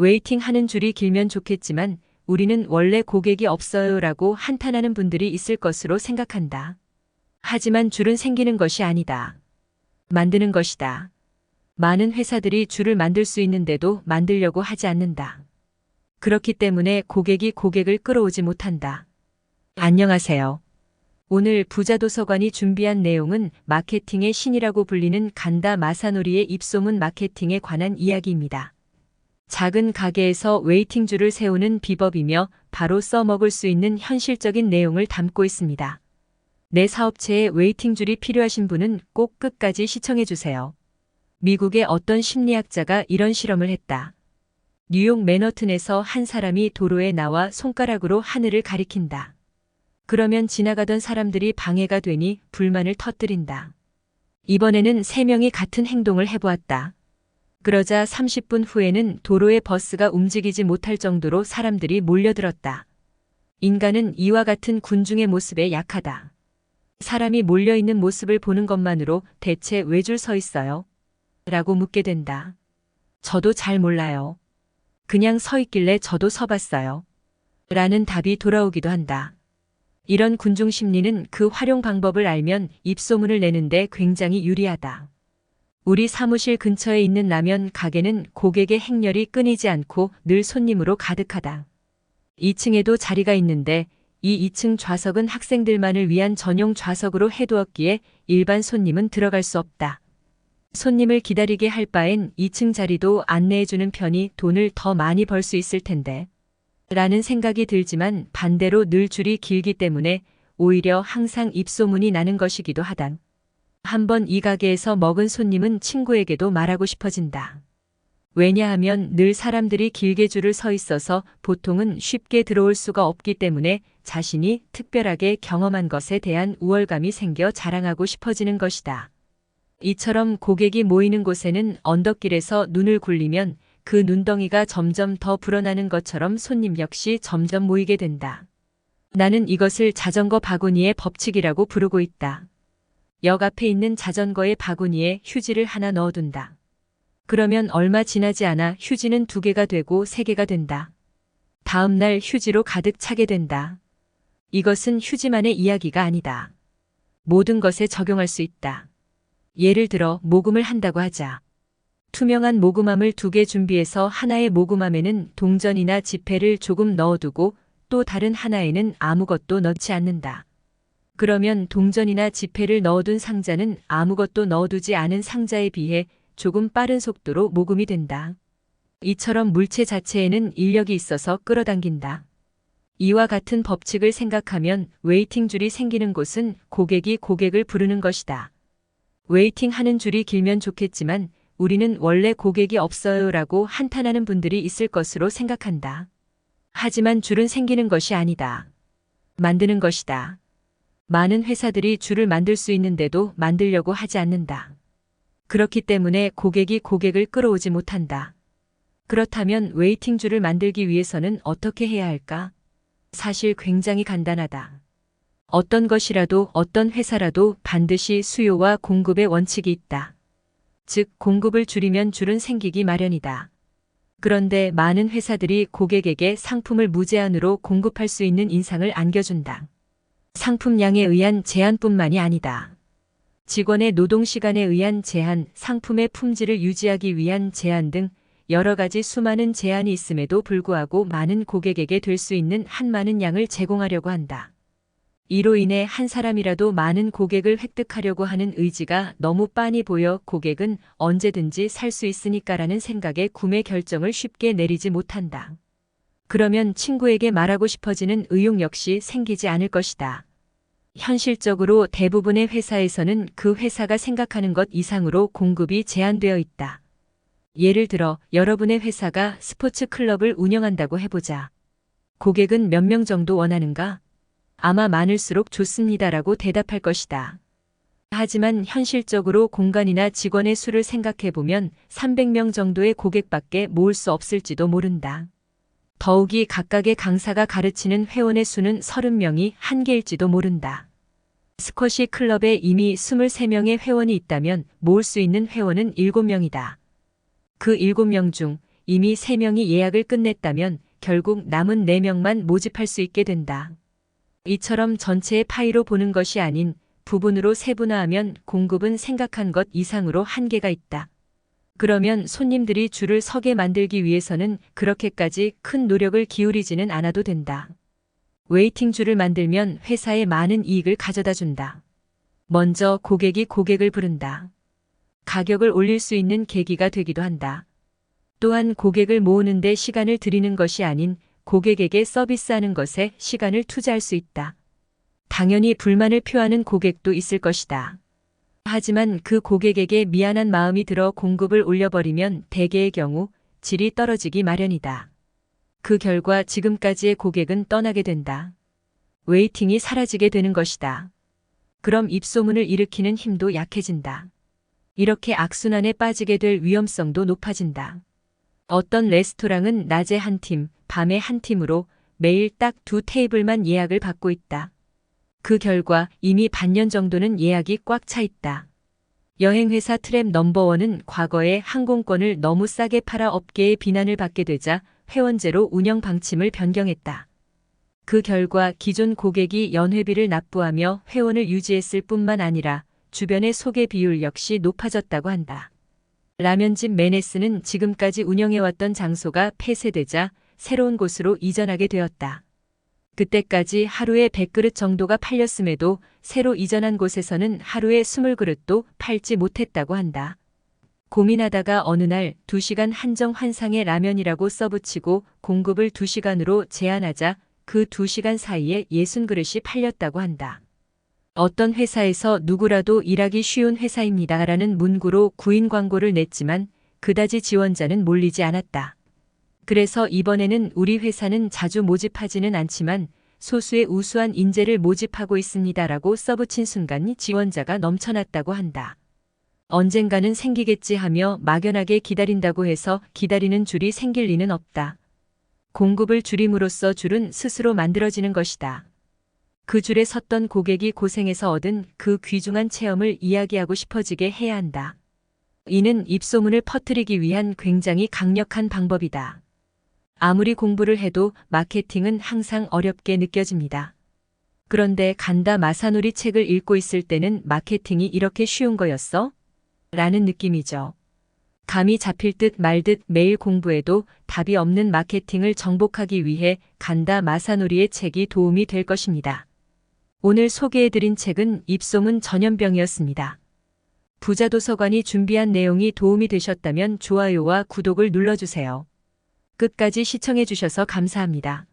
웨이팅 하는 줄이 길면 좋겠지만 우리는 원래 고객이 없어요 라고 한탄하는 분들이 있을 것으로 생각한다. 하지만 줄은 생기는 것이 아니다. 만드는 것이다. 많은 회사들이 줄을 만들 수 있는데도 만들려고 하지 않는다. 그렇기 때문에 고객이 고객을 끌어오지 못한다. 안녕하세요. 오늘 부자도서관이 준비한 내용은 마케팅의 신이라고 불리는 간다 마사노리의 입소문 마케팅에 관한 이야기입니다. 작은 가게에서 웨이팅줄을 세우는 비법이며 바로 써먹을 수 있는 현실적인 내용을 담고 있습니다. 내 사업체에 웨이팅줄이 필요하신 분은 꼭 끝까지 시청해주세요. 미국의 어떤 심리학자가 이런 실험을 했다. 뉴욕 맨허튼에서 한 사람이 도로에 나와 손가락으로 하늘을 가리킨다. 그러면 지나가던 사람들이 방해가 되니 불만을 터뜨린다. 이번에는 3명이 같은 행동을 해보았다. 그러자 30분 후에는 도로에 버스가 움직이지 못할 정도로 사람들이 몰려들었다. 인간은 이와 같은 군중의 모습에 약하다. 사람이 몰려있는 모습을 보는 것만으로 대체 왜 줄 서 있어요? 라고 묻게 된다. 저도 잘 몰라요. 그냥 서 있길래 저도 서봤어요. 라는 답이 돌아오기도 한다. 이런 군중 심리는 그 활용 방법을 알면 입소문을 내는데 굉장히 유리하다. 우리 사무실 근처에 있는 라면 가게는 고객의 행렬이 끊이지 않고 늘 손님으로 가득하다. 2층에도 자리가 있는데 이 2층 좌석은 학생들만을 위한 전용 좌석으로 해두었기에 일반 손님은 들어갈 수 없다. 손님을 기다리게 할 바엔 2층 자리도 안내해주는 편이 돈을 더 많이 벌 수 있을 텐데. 라는 생각이 들지만 반대로 늘 줄이 길기 때문에 오히려 항상 입소문이 나는 것이기도 하다. 한번 이 가게에서 먹은 손님은 친구에게도 말하고 싶어진다. 왜냐하면 늘 사람들이 길게 줄을 서 있어서 보통은 쉽게 들어올 수가 없기 때문에 자신이 특별하게 경험한 것에 대한 우월감이 생겨 자랑하고 싶어지는 것이다. 이처럼 고객이 모이는 곳에는 언덕길에서 눈을 굴리면 그 눈덩이가 점점 더 불어나는 것처럼 손님 역시 점점 모이게 된다. 나는 이것을 자전거 바구니의 법칙이라고 부르고 있다. 역 앞에 있는 자전거의 바구니에 휴지를 하나 넣어둔다. 그러면 얼마 지나지 않아 휴지는 2개가 되고 3개가 된다. 다음 날 휴지로 가득 차게 된다. 이것은 휴지만의 이야기가 아니다. 모든 것에 적용할 수 있다. 예를 들어 모금을 한다고 하자. 투명한 모금함을 2개 준비해서 하나의 모금함에는 동전이나 지폐를 조금 넣어두고 또 다른 하나에는 아무것도 넣지 않는다. 그러면 동전이나 지폐를 넣어둔 상자는 아무것도 넣어두지 않은 상자에 비해 조금 빠른 속도로 모금이 된다. 이처럼 물체 자체에는 인력이 있어서 끌어당긴다. 이와 같은 법칙을 생각하면 웨이팅줄이 생기는 곳은 고객이 고객을 부르는 것이다. 웨이팅 하는 줄이 길면 좋겠지만 우리는 원래 고객이 없어요 라고 한탄하는 분들이 있을 것으로 생각한다. 하지만 줄은 생기는 것이 아니다. 만드는 것이다. 많은 회사들이 줄을 만들 수 있는데도 만들려고 하지 않는다. 그렇기 때문에 고객이 고객을 끌어오지 못한다. 그렇다면 웨이팅 줄을 만들기 위해서는 어떻게 해야 할까? 사실 굉장히 간단하다. 어떤 것이라도 어떤 회사라도 반드시 수요와 공급의 원칙이 있다. 즉 공급을 줄이면 줄은 생기기 마련이다. 그런데 많은 회사들이 고객에게 상품을 무제한으로 공급할 수 있는 인상을 안겨준다. 상품량에 의한 제한뿐만이 아니다. 직원의 노동시간에 의한 제한, 상품의 품질을 유지하기 위한 제한 등 여러 가지 수많은 제한이 있음에도 불구하고 많은 고객에게 될 수 있는 한 많은 양을 제공하려고 한다. 이로 인해 한 사람이라도 많은 고객을 획득하려고 하는 의지가 너무 빤히 보여 고객은 언제든지 살 수 있으니까라는 생각에 구매 결정을 쉽게 내리지 못한다. 그러면 친구에게 말하고 싶어지는 의욕 역시 생기지 않을 것이다. 현실적으로 대부분의 회사에서는 그 회사가 생각하는 것 이상으로 공급이 제한되어 있다. 예를 들어 여러분의 회사가 스포츠 클럽을 운영한다고 해보자. 고객은 몇 명 정도 원하는가? 아마 많을수록 좋습니다라고 대답할 것이다. 하지만 현실적으로 공간이나 직원의 수를 생각해보면 300명 정도의 고객밖에 모을 수 없을지도 모른다. 더욱이 각각의 강사가 가르치는 회원의 수는 30명이 한계일지도 모른다. 스쿼시 클럽에 이미 23명의 회원이 있다면 모을 수 있는 회원은 7명이다. 그 7명 중 이미 3명이 예약을 끝냈다면 결국 남은 4명만 모집할 수 있게 된다. 이처럼 전체의 파이로 보는 것이 아닌 부분으로 세분화하면 공급은 생각한 것 이상으로 한계가 있다. 그러면 손님들이 줄을 서게 만들기 위해서는 그렇게까지 큰 노력을 기울이지는 않아도 된다. 웨이팅 줄을 만들면 회사에 많은 이익을 가져다 준다. 먼저 고객이 고객을 부른다. 가격을 올릴 수 있는 계기가 되기도 한다. 또한 고객을 모으는 데 시간을 들이는 것이 아닌 고객에게 서비스하는 것에 시간을 투자할 수 있다. 당연히 불만을 표하는 고객도 있을 것이다. 하지만 그 고객에게 미안한 마음이 들어 공급을 올려버리면 대개의 경우 질이 떨어지기 마련이다. 그 결과 지금까지의 고객은 떠나게 된다. 웨이팅이 사라지게 되는 것이다. 그럼 입소문을 일으키는 힘도 약해진다. 이렇게 악순환에 빠지게 될 위험성도 높아진다. 어떤 레스토랑은 낮에 한 팀, 밤에 한 팀으로 매일 딱 2테이블만 예약을 받고 있다. 그 결과 이미 반년 정도는 예약이 꽉 차 있다. 여행회사 트랩 넘버원은 과거에 항공권을 너무 싸게 팔아 업계의 비난을 받게 되자 회원제로 운영 방침을 변경했다. 그 결과 기존 고객이 연회비를 납부하며 회원을 유지했을 뿐만 아니라 주변의 소개 비율 역시 높아졌다고 한다. 라면집 메네스는 지금까지 운영해왔던 장소가 폐쇄되자 새로운 곳으로 이전하게 되었다. 그때까지 하루에 100그릇 정도가 팔렸음에도 새로 이전한 곳에서는 하루에 20그릇도 팔지 못했다고 한다. 고민하다가 어느 날 2시간 한정 환상의 라면이라고 써붙이고 공급을 2시간으로 제한하자 그 2시간 사이에 60그릇이 팔렸다고 한다. 어떤 회사에서 누구라도 일하기 쉬운 회사입니다라는 문구로 구인 광고를 냈지만 그다지 지원자는 몰리지 않았다. 그래서 이번에는 우리 회사는 자주 모집하지는 않지만 소수의 우수한 인재를 모집하고 있습니다라고 써붙인 순간 지원자가 넘쳐났다고 한다. 언젠가는 생기겠지 하며 막연하게 기다린다고 해서 기다리는 줄이 생길 리는 없다. 공급을 줄임으로써 줄은 스스로 만들어지는 것이다. 그 줄에 섰던 고객이 고생해서 얻은 그 귀중한 체험을 이야기하고 싶어지게 해야 한다. 이는 입소문을 퍼뜨리기 위한 굉장히 강력한 방법이다. 아무리 공부를 해도 마케팅은 항상 어렵게 느껴집니다. 그런데 간다 마사노리 책을 읽고 있을 때는 마케팅이 이렇게 쉬운 거였어? 라는 느낌이죠. 감이 잡힐 듯 말 듯 매일 공부해도 답이 없는 마케팅을 정복하기 위해 간다 마사노리의 책이 도움이 될 것입니다. 오늘 소개해드린 책은 입소문 전염병이었습니다. 부자도서관이 준비한 내용이 도움이 되셨다면 좋아요와 구독을 눌러주세요. 끝까지 시청해주셔서 감사합니다.